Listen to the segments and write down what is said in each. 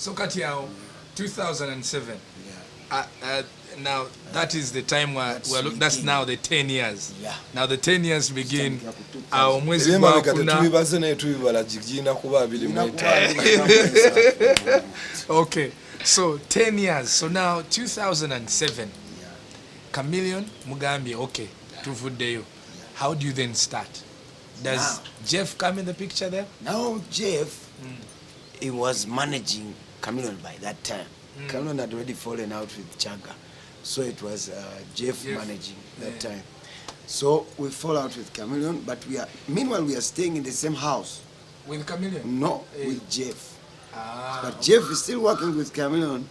So Katiao, 2007. Yeah. Now that is the time that's now the 10 years. Yeah. Now the 10 years begin. Mwezi gwa tubibala jigina kuba 20 Okay, so 10 years. So now 2007. Yeah. Chameleon Mugambi, okay, tuvuddeyo. How do you then start? Does Jeff come in the picture there? Now Jeff, he was managing Chameleon by that time. Chameleon had already fallen out with Chaga. So it was Jeff managing that time. So we fall out with Chameleon, but meanwhile we are staying in the same house. With Chameleon? No, with Jeff. But Jeff is still working with Chameleon.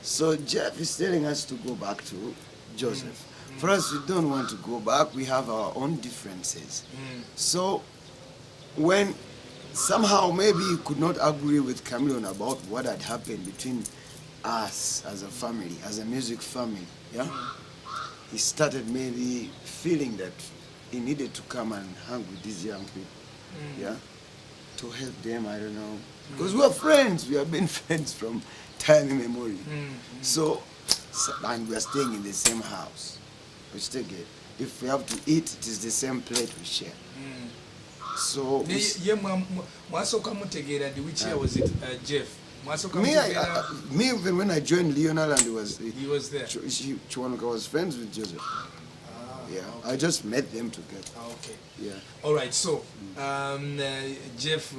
So Jeff is telling us to go back to Joseph. For us, we don't want to go back. We have our own differences. So when somehow maybe he could not agree with Chameleon about what had happened between us as a family, as a music family, yeah, he started maybe feeling that he needed to come and hang with these young people, yeah, to help them. I don't know, because we are friends. We have been friends from time immemorial. So, and we are staying in the same house. We still get. If we have to eat, it is the same plate we share. So, which year was it, Jeff? Me, even when I joined Lionel and he was there. Chuanuka was friends with Joseph. Yeah, okay. I just met them together. Okay. Yeah. All right. So, Jeff,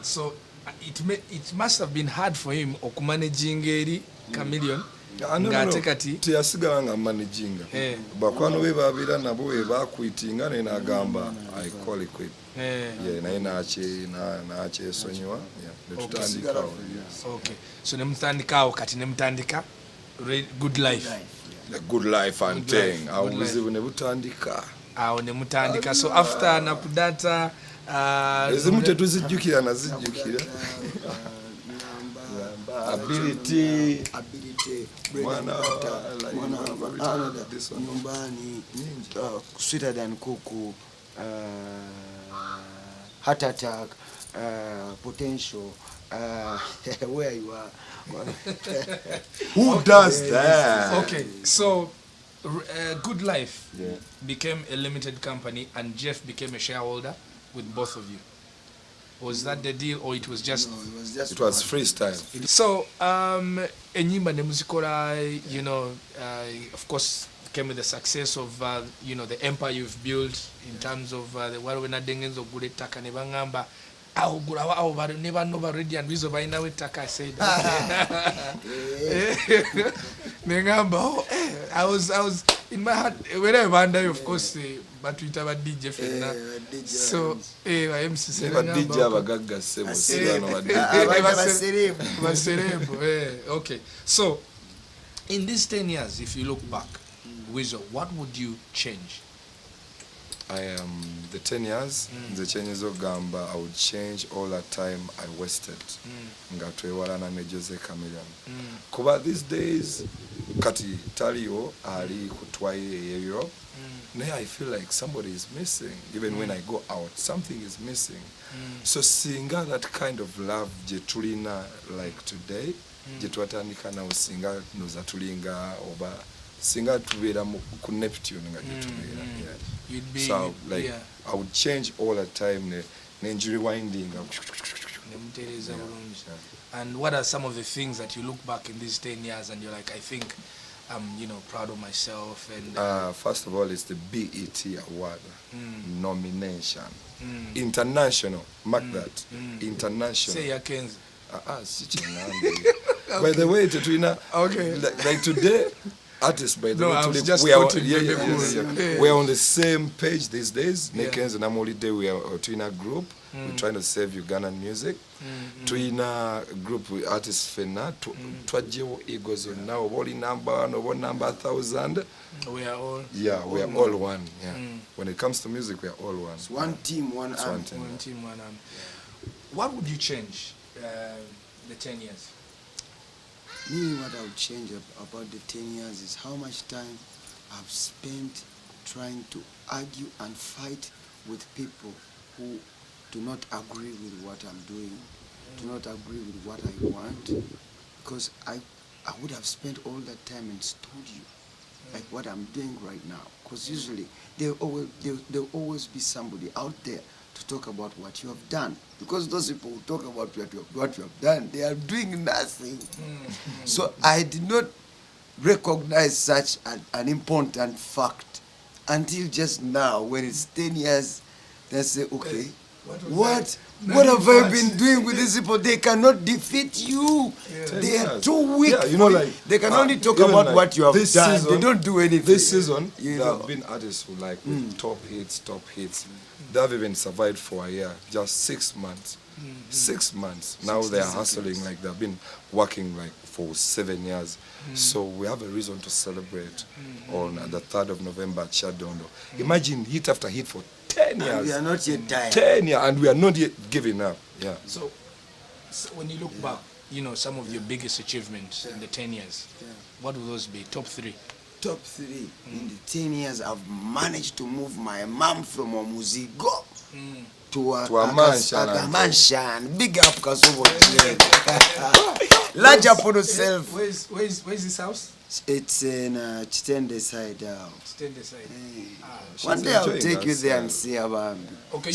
so it must have been hard for him managing Chameleon. Teyasigala nga managing bakwano be babira nabo we bakwitinga ne nagamba I call it quit. Naye nakyesonyiwa netutandikawo. Okay, so nemutandikawo kati nemutandika good life. The good life and thing awo buzibu ne butandika awo ne mutandika. So after napudata ezimu tetuzijjukira nazijjukira ability nyumbani, sweeter than kuku, heart attack, potential, where you are. Who does that? Okay, so Good Life became a limited company and Jeff became a shareholder with both of you. Was that the deal, or it was just? No, it was freestyle. So, enyimba ne muzikola, you know, of course, came with the success of, you know, the empire you've built in terms of the waliwo nadengenzo gule taka ne bangamba awo gulawa awo bali ne banno ba Ready and Weasel balina we taka. I said, ne ngamba, I was in my heart when I wonder, of course, but we have a DJ fena. So, I am saying, DJ abagagga sebo sirano okay. So, in these 10 years, if you look back, Weasel, what would you change? The 10 years, the changes of Gamba, I would change all the time I wasted. Nga twewalana ne Jose Chameleon. Kuba these days, kati taliyo ali kutwaye Europe. I feel like somebody is missing. Even when I go out, something is missing. So singa that kind of love jetulina like today, jetwatandika na usinga noza tulinga oba singa tubera ku Neptune nga jetubera. You'd be, so like I would change all the time the injury winding. And what are some of the things that you look back in these 10 years and you're like, I think I'm, you know, proud of myself? And first of all, it's the BET award nomination, international. Mark that, international. Say your Kenzi. By the way, Tetwina, okay, like today. Artists, by the way, we are on the same page these days. Nekens and Amolide, we are in a group. We're trying to save Ugandan music. In a group with artists Fena, Twajeo Eagles now, Wally number 1,000. We are all. Yeah, we are all one. Yeah. When it comes to music, we are all one. It's one team, one arm. One team, one arm. What would you change the 10 years? Me, what I would change about the 10 years is how much time I've spent trying to argue and fight with people who do not agree with what I'm doing. do not agree with what I want, because I would have spent all that time in studio, like what I'm doing right now. Because usually there'll always be somebody out there to talk about what you have done. Because those people who talk about what you have done, they are doing nothing. So I did not recognize such an important fact until just now, when it's 10 years, they say, okay, what have I been doing with these people? They cannot defeat you. They are too weak. Yeah, you know, like they can only talk about like what you have done. Season, they don't do anything. This season, you there know. have been artists who like with top hits. They have even survived for a year, just 6 months. 6 months. Now they are hustling like they've been working like for 7 years. So we have a reason to celebrate on the 3rd of November at Shadondo. Imagine hit after hit for 10 years. And we are not yet tired. 10 years, and we are not yet giving up. Yeah. So when you look back, you know, some of your biggest achievements in the 10 years, what will those be? Top 3? Top 3. In the 10 years, I've managed to move my mom from a Muzigo to a mansion. Big up Kazoora. Large up on yourself. Where's this house? It's in Chitende side. Chitende side. One day I'll take you there and see about. Okay.